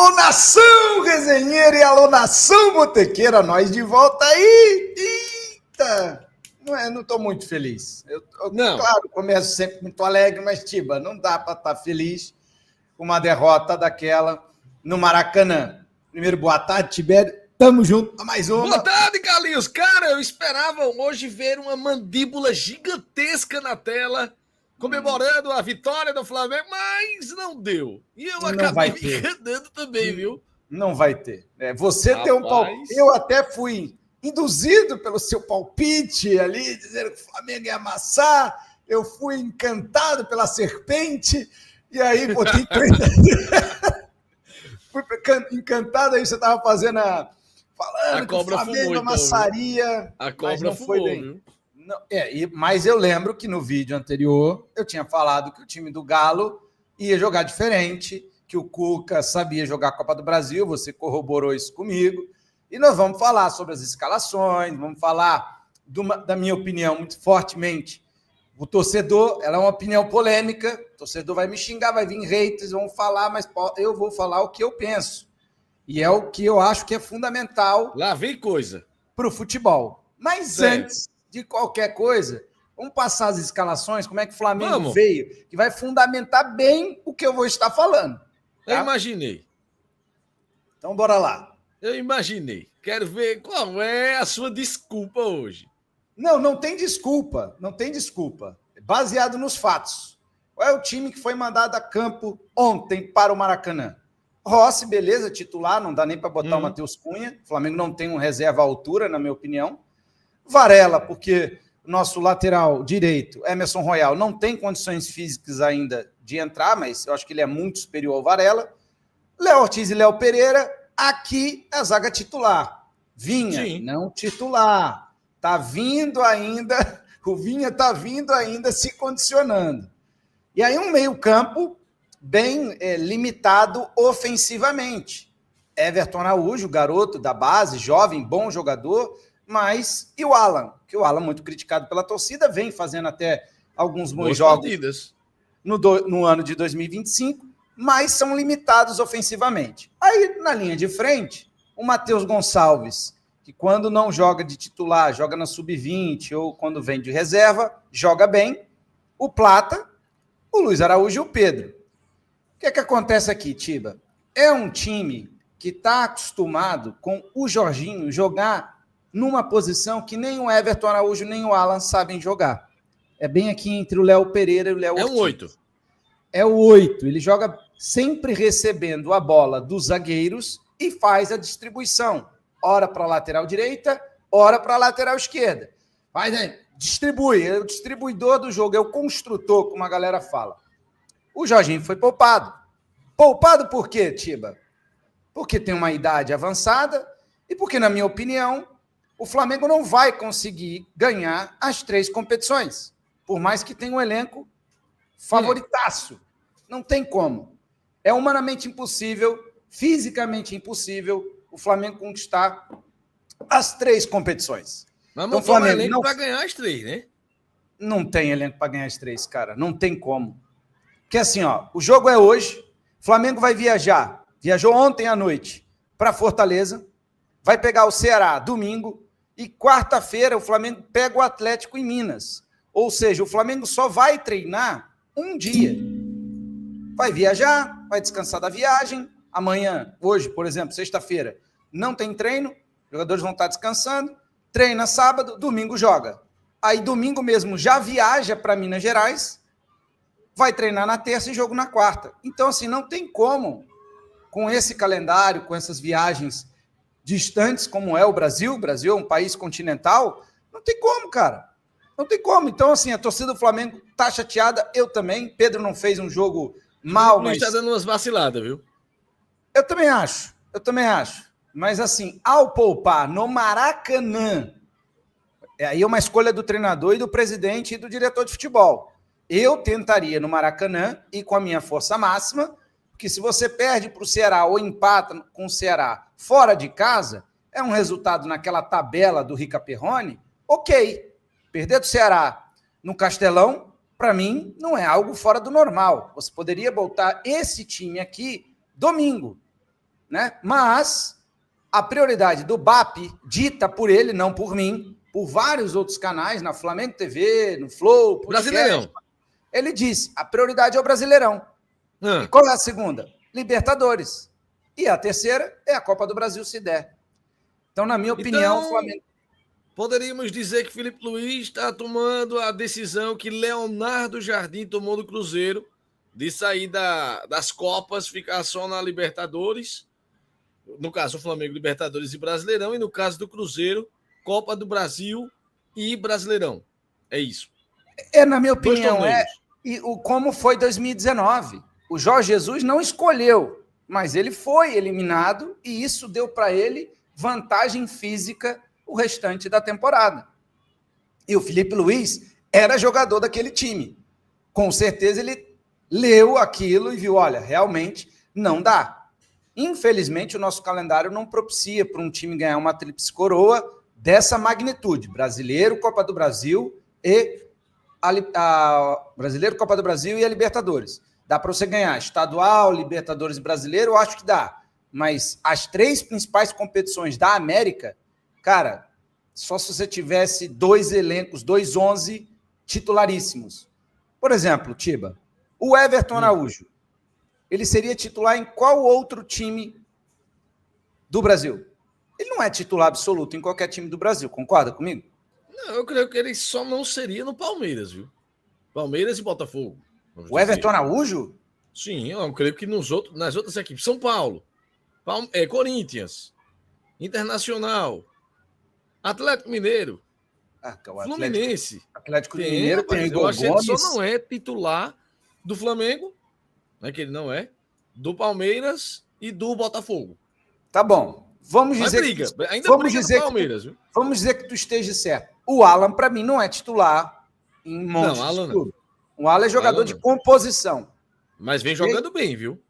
Alô, nação resenheira e alô, nação botequeira, nós de volta aí. Eita! Não estou muito feliz. Não. Claro, começo sempre muito alegre, mas, Tiba, não dá para estar feliz com uma derrota daquela no Maracanã. Primeiro, boa tarde, Tibério. Tamo junto a mais uma. Boa tarde, Carlinhos. Cara, eu esperava hoje ver uma mandíbula gigantesca na tela, comemorando a vitória do Flamengo, mas não deu. E eu acabei me enganando também, viu? Não vai ter. Você tem um palpite. Eu até fui induzido pelo seu palpite ali, dizendo que o Flamengo ia amassar. Eu fui encantado pela serpente. E aí, botei fui encantado, aí você estava fazendo falando que o Flamengo amassaria. A cobra não foi bem. Viu? Não, mas eu lembro que no vídeo anterior eu tinha falado que o time do Galo ia jogar diferente, que o Cuca sabia jogar a Copa do Brasil, você corroborou isso comigo, e nós vamos falar sobre as escalações, vamos falar da minha opinião muito fortemente. O torcedor, ela é uma opinião polêmica, o torcedor vai me xingar, vai vir haters, vão falar, mas eu vou falar o que eu penso. E é o que eu acho que é fundamental. Lá vem coisa. Para o futebol. Mas antes de qualquer coisa, vamos passar as escalações, como é que o Flamengo veio, que vai fundamentar bem o que eu vou estar falando. Tá? Eu imaginei. Então, bora lá. Eu imaginei. Quero ver qual é a sua desculpa hoje. Não tem desculpa. Não tem desculpa. Baseado nos fatos. Qual é o time que foi mandado a campo ontem para o Maracanã? Rossi, beleza, titular, não dá nem para botar o Matheus Cunha. O Flamengo não tem um reserva à altura, na minha opinião. Varela, porque o nosso lateral direito, Emerson Royal, não tem condições físicas ainda de entrar, mas eu acho que ele é muito superior ao Varela. Léo Ortiz e Léo Pereira, aqui a zaga titular. Vinha, sim, não titular. Tá vindo ainda, o Vinha tá vindo ainda se condicionando. E aí um meio-campo bem limitado ofensivamente. Everton Araújo, garoto da base, jovem, bom jogador, mas e o Alan? Que o Alan, muito criticado pela torcida, vem fazendo até alguns bons jogos no ano de 2025, mas são limitados ofensivamente. Aí, na linha de frente, o Matheus Gonçalves, que quando não joga de titular, joga na sub-20 ou quando vem de reserva, joga bem. O Plata, o Luiz Araújo e o Pedro. O que acontece aqui, Tiba? É um time que está acostumado com o Jorginho jogar numa posição que nem o Everton Araújo nem o Alan sabem jogar. É bem aqui entre o Léo Pereira e o Léo Ortiz. É um 8. É o 8. Ele joga sempre recebendo a bola dos zagueiros e faz a distribuição. Ora para a lateral direita, ora para a lateral esquerda. Distribui. É o distribuidor do jogo, é o construtor, como a galera fala. O Jorginho foi poupado. Poupado por quê, Tiba? Porque tem uma idade avançada e porque, na minha opinião, o Flamengo não vai conseguir ganhar as 3 competições, por mais que tenha um elenco favoritaço. Não tem como. É humanamente impossível, fisicamente impossível, o Flamengo conquistar as 3 competições. Mas então, o Flamengo um elenco para ganhar as 3, né? Não tem elenco para ganhar as 3, cara. Não tem como. Porque assim, o jogo é hoje, o Flamengo vai viajar, viajou ontem à noite para Fortaleza, vai pegar o Ceará domingo e quarta-feira o Flamengo pega o Atlético em Minas. Ou seja, o Flamengo só vai treinar um dia. Vai viajar, vai descansar da viagem, amanhã, hoje, por exemplo, sexta-feira, não tem treino, os jogadores vão estar descansando, treina sábado, domingo joga. Aí domingo mesmo já viaja para Minas Gerais, vai treinar na terça e jogo na quarta. Então, assim, não tem como, com esse calendário, com essas viagens distantes como é o Brasil é um país continental, não tem como, cara. Não tem como. Então, assim, a torcida do Flamengo tá chateada, eu também. Pedro não fez um jogo mal, mas... está dando umas vaciladas, viu? Eu também acho. Mas, assim, ao poupar no Maracanã, aí é uma escolha do treinador e do presidente e do diretor de futebol. Eu tentaria no Maracanã e com a minha força máxima, porque se você perde para o Ceará ou empata com o Ceará fora de casa, é um resultado naquela tabela do Rica Perrone, ok. Perder do Ceará no Castelão, para mim, não é algo fora do normal. Você poderia botar esse time aqui domingo. né? Mas a prioridade do BAP, dita por ele, não por mim, por vários outros canais, na Flamengo TV, no Flow, podcast, Brasileirão. ele disse, a prioridade é o Brasileirão. E qual é a segunda? Libertadores. E a terceira é a Copa do Brasil, se der. Então, na minha opinião, o Flamengo... Poderíamos dizer que Felipe Luiz está tomando a decisão que Leonardo Jardim tomou do Cruzeiro, de sair das Copas, ficar só na Libertadores, no caso do Flamengo, Libertadores e Brasileirão, e no caso do Cruzeiro, Copa do Brasil e Brasileirão. É isso. Na minha opinião, como foi 2019. O Jorge Jesus não escolheu, mas ele foi eliminado e isso deu para ele vantagem física o restante da temporada. E o Felipe Luiz era jogador daquele time. Com certeza ele leu aquilo e viu, olha, realmente não dá. Infelizmente, o nosso calendário não propicia para um time ganhar uma tríplice coroa dessa magnitude. Brasileiro, Copa do Brasil e Brasileiro, Copa do Brasil e a Libertadores. Dá para você ganhar estadual, Libertadores e Brasileiro, eu acho que dá. Mas as 3 principais competições da América, cara, só se você tivesse 2 elencos, 2 11 titularíssimos. Por exemplo, Tiba, o Everton Araújo, ele seria titular em qual outro time do Brasil? Ele não é titular absoluto em qualquer time do Brasil, concorda comigo? Não, eu creio que ele só não seria no Palmeiras, viu? Palmeiras e Botafogo. O Everton Araújo? Sim, eu creio que nas outras equipes. São Paulo, Corinthians, Internacional, Atlético Mineiro, Fluminense. Atlético Mineiro tem Igor Gomes. Eu acho que ele só não é titular do Flamengo, né, que ele não é, do Palmeiras e do Botafogo. Tá bom. Vamos dizer Palmeiras, viu? Vamos dizer que tu esteja certo. O Alan, para mim, não é titular em monte de clube. O Alan é jogador de composição. Mas vem jogando bem, viu?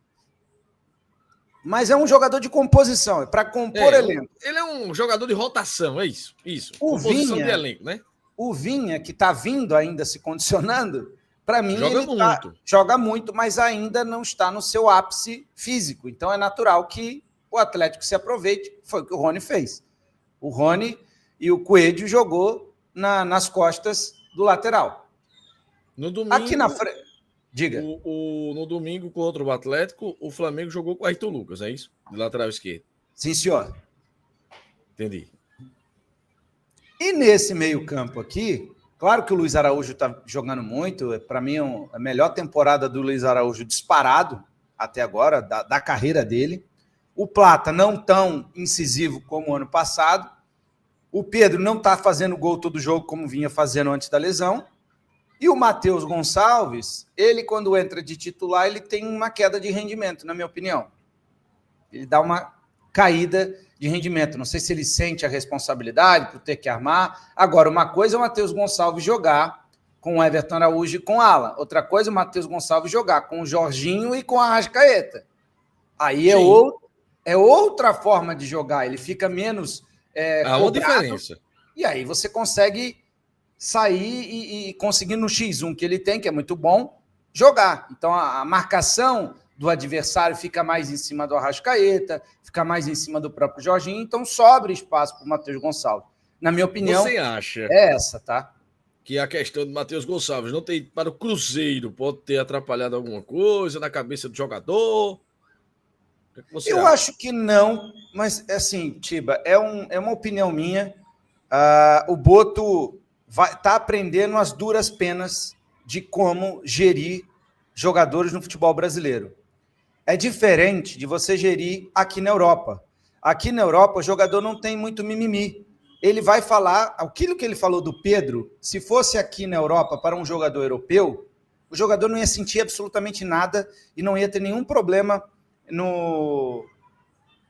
Mas é um jogador de composição, é para compor elenco. Ele é um jogador de rotação, é isso. Isso. Composição de elenco, né? O Vinha, que está vindo ainda se condicionando, para mim joga muito, mas ainda não está no seu ápice físico. Então é natural que o Atlético se aproveite. Foi o que o Rony fez. O Rony e o Coelho jogou nas costas do lateral. No domingo, aqui na frente. Diga. No domingo contra o Atlético, o Flamengo jogou com o Ayrton Lucas, é isso? De lateral esquerdo. Sim, senhor. Entendi. E nesse meio-campo aqui, claro que o Luiz Araújo está jogando muito. Para mim, a melhor temporada do Luiz Araújo disparado até agora, da carreira dele. O Plata não tão incisivo como o ano passado. O Pedro não está fazendo gol todo jogo como vinha fazendo antes da lesão. E o Matheus Gonçalves, ele quando entra de titular, ele tem uma queda de rendimento, na minha opinião. Ele dá uma caída de rendimento. Não sei se ele sente a responsabilidade por ter que armar. Agora, uma coisa é o Matheus Gonçalves jogar com o Everton Araújo e com o Alan. Outra coisa é o Matheus Gonçalves jogar com o Jorginho e com a Arrascaeta. Aí é outra forma de jogar. Ele fica menos... Há uma diferença. E aí você consegue sair e conseguir no X1 que ele tem, que é muito bom, jogar. Então a marcação do adversário fica mais em cima do Arrascaeta, fica mais em cima do próprio Jorginho, então sobra espaço para o Matheus Gonçalves. Na minha opinião, você acha é essa, tá? Que a questão do Matheus Gonçalves não ter ido para o Cruzeiro pode ter atrapalhado alguma coisa na cabeça do jogador? Eu acho que não, mas assim, Tiba, é uma opinião minha. O Boto está aprendendo as duras penas de como gerir jogadores no futebol brasileiro. É diferente de você gerir aqui na Europa. Aqui na Europa, o jogador não tem muito mimimi. Ele vai falar, aquilo que ele falou do Pedro, se fosse aqui na Europa para um jogador europeu, o jogador não ia sentir absolutamente nada e não ia ter nenhum problema no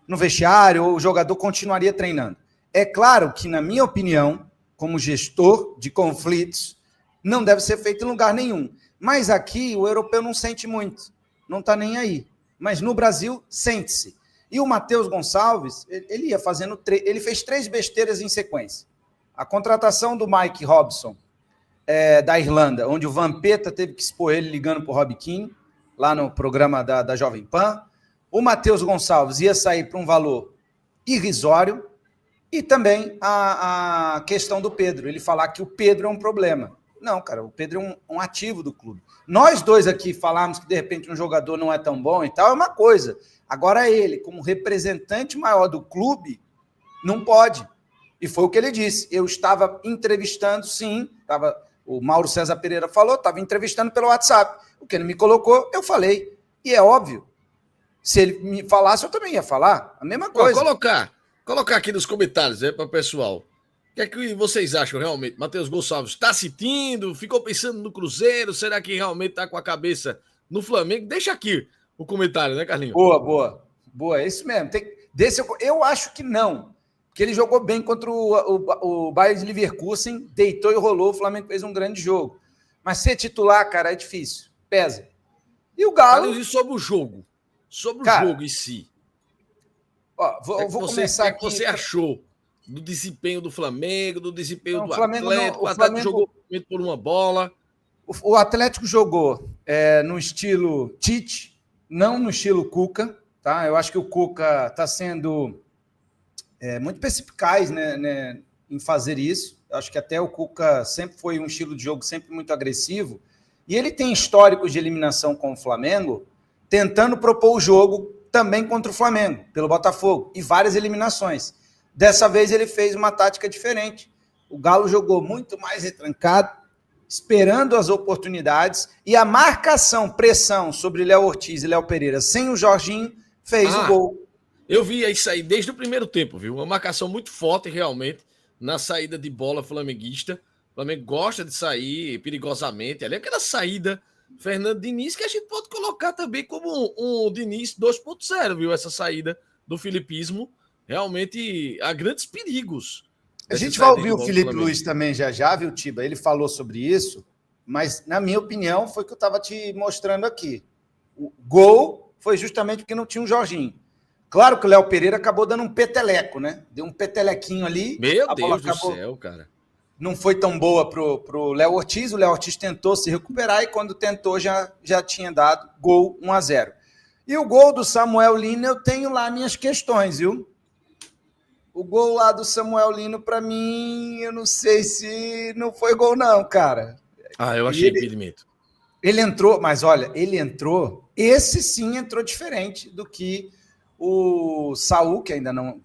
vestiário, ou o jogador continuaria treinando. É claro que, na minha opinião, como gestor de conflitos, não deve ser feito em lugar nenhum. Mas aqui o europeu não sente muito, não está nem aí. Mas no Brasil, sente-se. E o Matheus Gonçalves, ele ia fazendo ele fez 3 besteiras em sequência. A contratação do Mike Robson, da Irlanda, onde o Vampeta teve que expor ele ligando para o Rob Keane, lá no programa da Jovem Pan. o Matheus Gonçalves ia sair por um valor irrisório, e também a questão do Pedro, ele falar que o Pedro é um problema. Não, cara, o Pedro é um ativo do clube. Nós dois aqui falarmos que, de repente, um jogador não é tão bom e tal, é uma coisa. Agora ele, como representante maior do clube, não pode. E foi o que ele disse. Eu estava entrevistando, sim, o Mauro César Pereira falou, estava entrevistando pelo WhatsApp. O que ele me colocou, eu falei. E é óbvio, se ele me falasse, eu também ia falar. A mesma coisa. Colocar aqui nos comentários, para o pessoal. O que é que vocês acham realmente? Matheus Gonçalves está sentindo? Ficou pensando no Cruzeiro? Será que realmente está com a cabeça no Flamengo? Deixa aqui o comentário, né, Carlinhos? Boa, é isso mesmo. Eu acho que não. Porque ele jogou bem contra o Bayern de Leverkusen, deitou e rolou, o Flamengo fez um grande jogo. Mas ser titular, cara, é difícil. Pesa. E o Galo... Carlinhos, e sobre o jogo? Sobre o jogo em si. Ó, vou começar aqui. O que você achou do desempenho do Flamengo, do desempenho do Flamengo Atlético? O Atlético jogou por uma bola. O Atlético jogou no estilo Tite, não no estilo Cuca. Tá? Eu acho que o Cuca está sendo muito perspicaz, né, em fazer isso. Eu acho que até o Cuca sempre foi um estilo de jogo sempre muito agressivo. E ele tem históricos de eliminação com o Flamengo, tentando propor o jogo também contra o Flamengo, pelo Botafogo, e várias eliminações. Dessa vez ele fez uma tática diferente. O Galo jogou muito mais retrancado, esperando as oportunidades, e a marcação, pressão sobre Léo Ortiz e Léo Pereira sem o Jorginho fez o gol. Eu vi isso aí desde o primeiro tempo, viu? Uma marcação muito forte realmente na saída de bola flamenguista. O Flamengo gosta de sair perigosamente. Ali aquela saída Fernando Diniz, que a gente pode colocar também como um Diniz 2.0, viu? Essa saída do filipismo realmente há grandes perigos. A gente vai ouvir o Felipe Luiz também já, viu, Tiba? Ele falou sobre isso, mas, na minha opinião, foi o que eu estava te mostrando aqui. O gol foi justamente porque não tinha um Jorginho. Claro que o Léo Pereira acabou dando um peteleco, né? Deu um petelequinho ali. Meu Deus do céu, cara. Não foi tão boa pro Léo Ortiz. O Léo Ortiz tentou se recuperar e quando tentou já tinha dado gol 1-0. E o gol do Samuel Lino, eu tenho lá minhas questões, viu? O gol lá do Samuel Lino, para mim, eu não sei se não foi gol não, cara. Eu achei impedimento. Ele entrou, mas olha, esse sim entrou diferente do que o Saul, que ainda não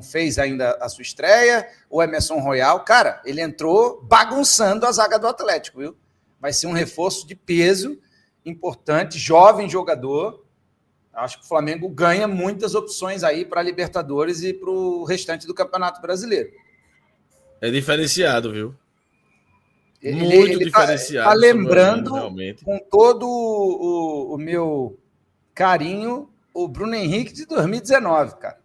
fez ainda a sua estreia, o Emerson Royal, cara, ele entrou bagunçando a zaga do Atlético, viu? Vai ser um reforço de peso importante, jovem jogador. Acho que o Flamengo ganha muitas opções aí para a Libertadores e para o restante do Campeonato Brasileiro. É diferenciado, viu? Muito diferenciado. Tá lembrando, com todo o meu carinho, o Bruno Henrique de 2019, cara.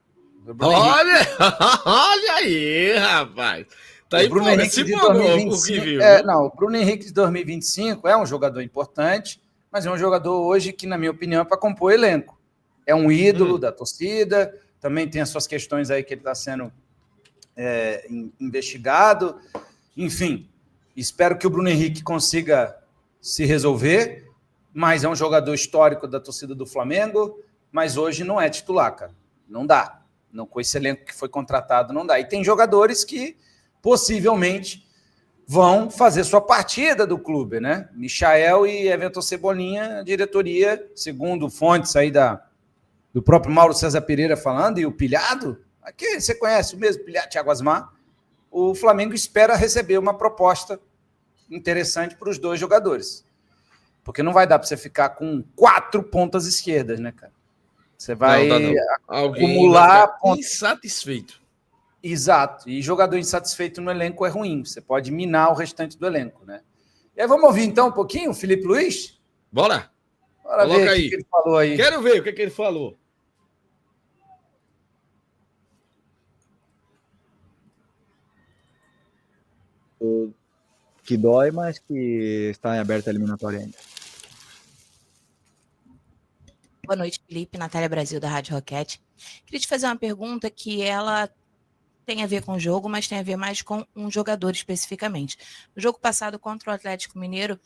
Olha aí, rapaz. Tá aí, o Bruno Henrique de 2025. O Bruno Henrique de 2025 é um jogador importante, mas é um jogador hoje que, na minha opinião, é para compor elenco. É um ídolo da torcida, também tem as suas questões aí que ele está sendo investigado. Enfim, espero que o Bruno Henrique consiga se resolver, mas é um jogador histórico da torcida do Flamengo, mas hoje não é titular, cara. Não dá. Não, com esse elenco que foi contratado, não dá. E tem jogadores que possivelmente vão fazer sua partida do clube, né? Michael e Everton Cebolinha, diretoria, segundo fontes aí do próprio Mauro César Pereira falando, e o Pilhado, aqui você conhece o mesmo Pilhado, Thiago Asmar, o Flamengo espera receber uma proposta interessante para os dois jogadores. Porque não vai dar para você ficar com 4 pontas esquerdas, né, cara? Você vai acumular pontos. Insatisfeito. Exato. E jogador insatisfeito no elenco é ruim. Você pode minar o restante do elenco, né? E aí, vamos ouvir então um pouquinho o Felipe Luiz? Bora. Bora ver o que ele falou aí. Quero ver o que ele falou. Que dói, mas que está em aberta a eliminatória ainda. Boa noite, Felipe. Natália Brasil, da Rádio Roquete. Queria te fazer uma pergunta que ela tem a ver com o jogo, mas tem a ver mais com um jogador especificamente. No jogo passado contra o Atlético Mineiro,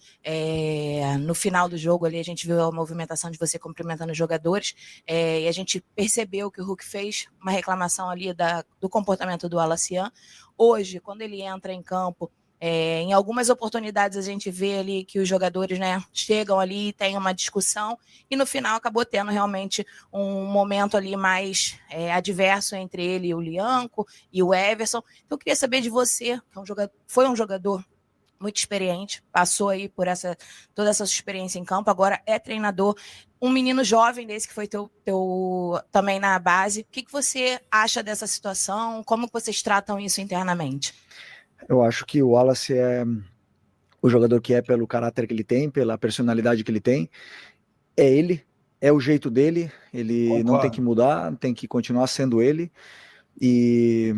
no final do jogo ali a gente viu a movimentação de você cumprimentando os jogadores, e a gente percebeu que o Hulk fez uma reclamação ali do comportamento do Alacian. Hoje, quando ele entra em campo, em algumas oportunidades a gente vê ali que os jogadores, né, chegam ali e tem uma discussão, e no final acabou tendo realmente um momento ali mais adverso entre ele e o Lianco e o Everson. Então eu queria saber de você, que foi um jogador muito experiente, passou aí por toda essa sua experiência em campo, agora é treinador, um menino jovem desse que foi teu também na base. O que você acha dessa situação? Como vocês tratam isso internamente? Eu acho que o Wallace é o jogador que é pelo caráter que ele tem, pela personalidade que ele tem. É ele, é o jeito dele, ele Concordo. Não tem que mudar, tem que continuar sendo ele. E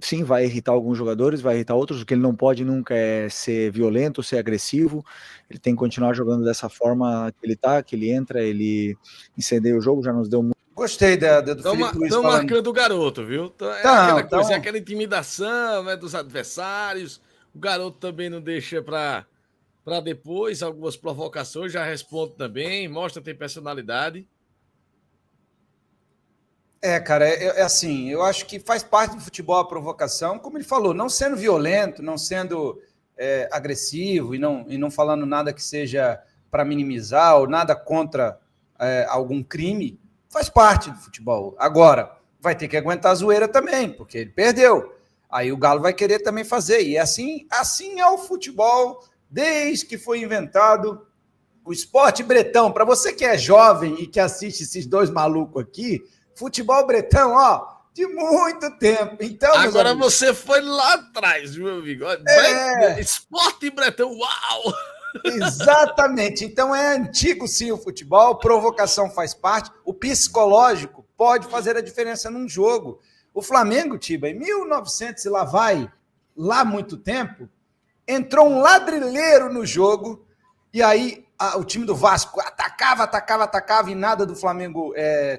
sim, vai irritar alguns jogadores, vai irritar outros. O que ele não pode nunca é ser violento, ser agressivo. Ele tem que continuar jogando dessa forma que ele tá, que ele entra, ele incendeia o jogo, já nos deu muito. Gostei do Felipe Luiz Estão falando. marcando o garoto, viu? Aquela intimidação, né, dos adversários. O garoto também não deixa para depois algumas provocações, já responde também, mostra que tem personalidade. Cara, assim, eu acho que faz parte do futebol a provocação, como ele falou, não sendo violento, não sendo agressivo e não falando nada que seja para minimizar ou nada contra algum crime. Faz parte do futebol. Agora, vai ter que aguentar a zoeira também, porque ele perdeu. Aí o Galo vai querer também fazer. E assim é o futebol desde que foi inventado o esporte bretão. Para você que é jovem e que assiste esses dois malucos aqui, futebol bretão, de muito tempo. Então, agora você foi lá atrás, meu amigo. Esporte bretão, uau! Exatamente. Então é antigo sim o futebol, provocação faz parte, o psicológico pode fazer a diferença num jogo. O Flamengo, Tiba, em 1900 e lá muito tempo, entrou um ladrilheiro no jogo e aí o time do Vasco atacava e nada do Flamengo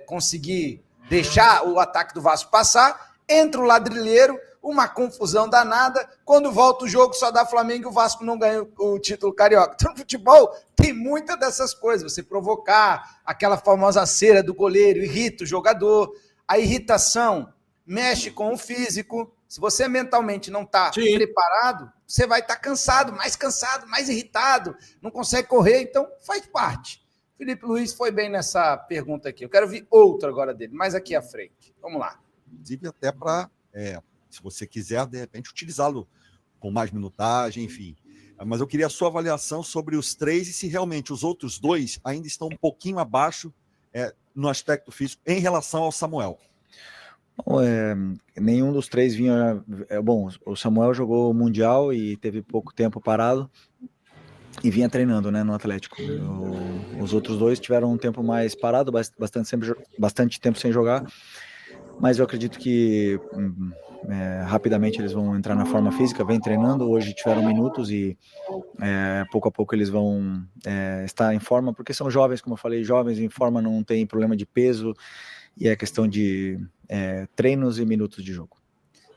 conseguir deixar o ataque do Vasco passar. Entra o ladrilheiro, uma confusão danada. Quando volta o jogo, só dá Flamengo e o Vasco não ganha o título carioca. Então, no futebol, tem muitas dessas coisas. Você provocar aquela famosa cera do goleiro, irrita o jogador. A irritação mexe com o físico. Se você mentalmente não está preparado, você vai estar cansado, mais irritado, não consegue correr. Então, faz parte. Felipe Luiz foi bem nessa pergunta aqui. Eu quero ouvir outra agora dele, mais aqui à frente. Vamos lá. Inclusive até para, se você quiser, de repente, utilizá-lo com mais minutagem, enfim. Mas eu queria a sua avaliação sobre os três e se realmente os outros dois ainda estão um pouquinho abaixo no aspecto físico em relação ao Samuel. Bom, nenhum dos três vinha... Bom, o Samuel jogou o Mundial e teve pouco tempo parado e vinha treinando, né, no Atlético. Os outros dois tiveram um tempo mais parado, bastante tempo sem jogar, mas eu acredito que rapidamente eles vão entrar na forma física, vem treinando. Hoje tiveram minutos e pouco a pouco eles vão estar em forma, porque são jovens, como eu falei, jovens em forma, não tem problema de peso, e é questão de treinos e minutos de jogo.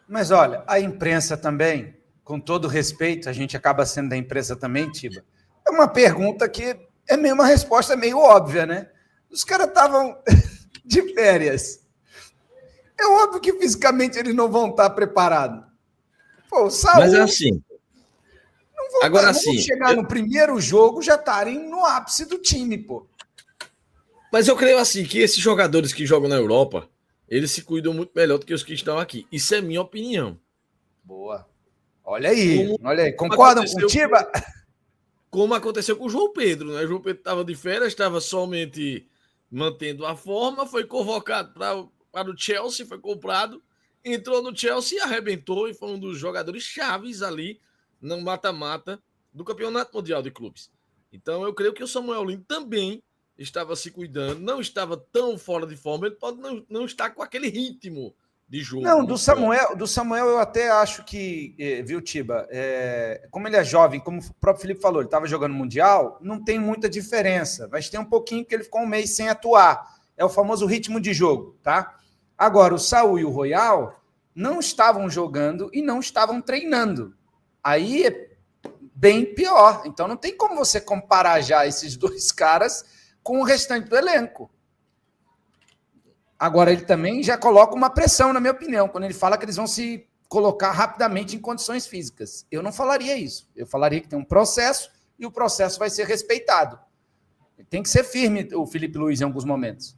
Mas olha, a imprensa também, com todo respeito, a gente acaba sendo da imprensa também, Tiba, é uma pergunta que é meio uma resposta meio óbvia, né? Os caras estavam de férias. É óbvio que fisicamente eles não vão estar preparados. Pô, o Saúl, mas é assim. Agora sim. Chegar no primeiro jogo já estarem no ápice do time, pô. Mas eu creio assim que esses jogadores que jogam na Europa, eles se cuidam muito melhor do que os que estão aqui. Isso é minha opinião. Boa. Olha aí. Concordam com o Tiba? Como aconteceu com o João Pedro, né? O João Pedro estava de férias, estava somente mantendo a forma, foi convocado para o Chelsea, foi comprado, entrou no Chelsea e arrebentou e foi um dos jogadores chaves ali no mata-mata do Campeonato Mundial de Clubes. Então eu creio que o Samuel Lino também estava se cuidando, não estava tão fora de forma, ele pode não estar com aquele ritmo de jogo. Não, do Samuel eu até acho que, viu, Tiba, como ele é jovem, como o próprio Felipe falou, ele estava jogando Mundial, não tem muita diferença, mas tem um pouquinho que ele ficou um mês sem atuar. É o famoso ritmo de jogo, tá? Agora, o Saúl e o Royal não estavam jogando e não estavam treinando. Aí é bem pior. Então não tem como você comparar já esses dois caras com o restante do elenco. Agora, ele também já coloca uma pressão, na minha opinião, quando ele fala que eles vão se colocar rapidamente em condições físicas. Eu não falaria isso. Eu falaria que tem um processo e o processo vai ser respeitado. Tem que ser firme o Felipe Luiz em alguns momentos.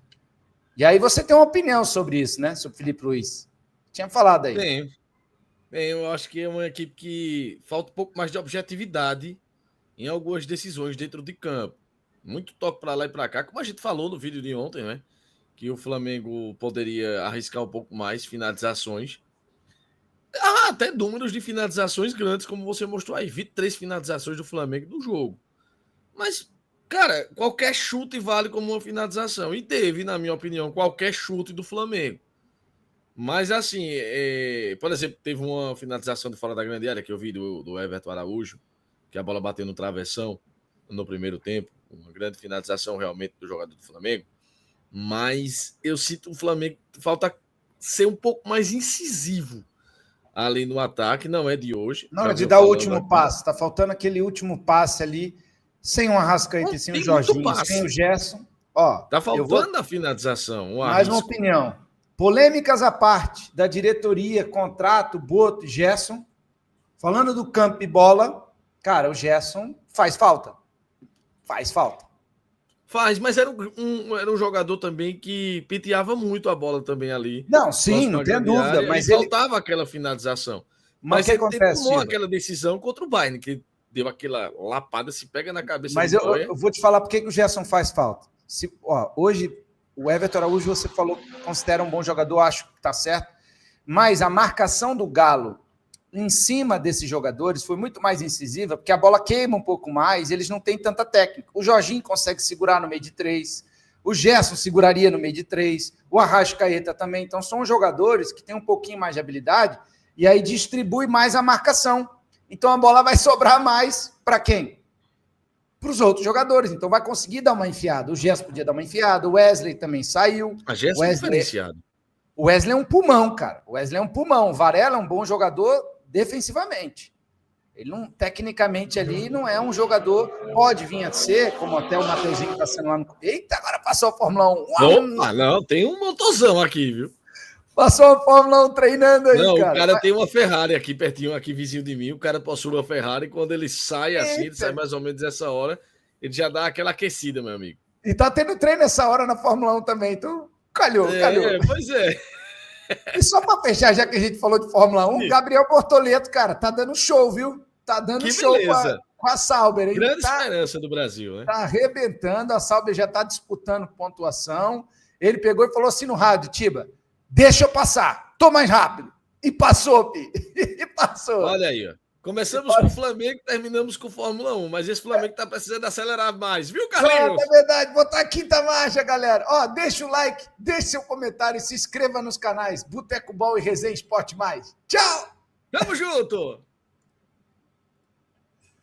E aí você tem uma opinião sobre isso, né? Sobre o Felipe Luiz. Tinha falado aí. Tem. Eu acho que é uma equipe que falta um pouco mais de objetividade em algumas decisões dentro de campo. Muito toque para lá e para cá, como a gente falou no vídeo de ontem, né? Que o Flamengo poderia arriscar um pouco mais finalizações. Até números de finalizações grandes, como você mostrou aí. 23 finalizações do Flamengo no jogo. Mas, cara, qualquer chute vale como uma finalização. E teve, na minha opinião, qualquer chute do Flamengo. Mas, assim, por exemplo, teve uma finalização de fora da grande área que eu vi do Everton Araújo, que a bola bateu no travessão no primeiro tempo. Uma grande finalização realmente do jogador do Flamengo. Mas eu sinto o Flamengo falta ser um pouco mais incisivo ali no ataque, não é de hoje. Não é de dar o último passe, tá faltando aquele último passe ali, sem o Arrascaeta, sem o Jorginho, sem o Gerson. Ó, tá faltando a finalização. Mais uma opinião. Polêmicas à parte da diretoria, contrato, Boto, Gerson. Falando do campo e bola, cara, o Gerson faz falta. Faz falta. Faz, mas era um jogador também que piteava muito a bola também ali. Não, sim, não tem dúvida. Mas faltava aquela finalização. Mas o que acontece? Tomou aquela decisão contra o Bayern, que deu aquela lapada, se pega na cabeça. Mas eu vou te falar por que o Gerson faz falta. Hoje, o Everton Araújo, você falou, considera um bom jogador, acho que tá certo. Mas a marcação do Galo em cima desses jogadores foi muito mais incisiva, porque a bola queima um pouco mais, eles não têm tanta técnica. O Jorginho consegue segurar no meio de 3, o Gerson seguraria no meio de 3, o Arrascaeta também. Então são jogadores que têm um pouquinho mais de habilidade e aí distribui mais a marcação. Então a bola vai sobrar mais para quem? Para os outros jogadores. Então vai conseguir dar uma enfiada. O Gerson podia dar uma enfiada, o Wesley também saiu. A Gerson é diferenciado. O Wesley é um pulmão, cara. O Wesley é um pulmão. O Varela é um bom jogador defensivamente. Ele não, tecnicamente ali, não é um jogador, pode vir a ser, como até o Mateuzinho que está sendo lá no... Eita, agora passou a Fórmula 1. Opa, não, tem um motorzão aqui, viu? Passou a Fórmula 1 treinando aí, não, cara. O cara tem uma Ferrari aqui pertinho, aqui vizinho de mim, o cara possui uma Ferrari, e quando ele sai assim, ele sai mais ou menos essa hora, ele já dá aquela aquecida, meu amigo. E tá tendo treino essa hora na Fórmula 1 também, então calhou. Pois é. E só para fechar, já que a gente falou de Fórmula 1, Gabriel Bortoleto, cara, tá dando show, viu? Tá dando show com a Sauber. Hein? Grande esperança do Brasil, né? Tá arrebentando, a Sauber já tá disputando pontuação. Ele pegou e falou assim no rádio, Tiba, deixa eu passar, tô mais rápido. E passou, Pi. E passou. Olha aí, ó. Começamos com o Flamengo e terminamos com Fórmula 1, mas esse Flamengo tá precisando acelerar mais, viu, Carlinhos? É verdade, botar a quinta marcha, galera. Ó, deixa o like, deixa seu comentário e se inscreva nos canais Boteco Ball e Resenha Esporte Mais. Tchau! Tamo junto!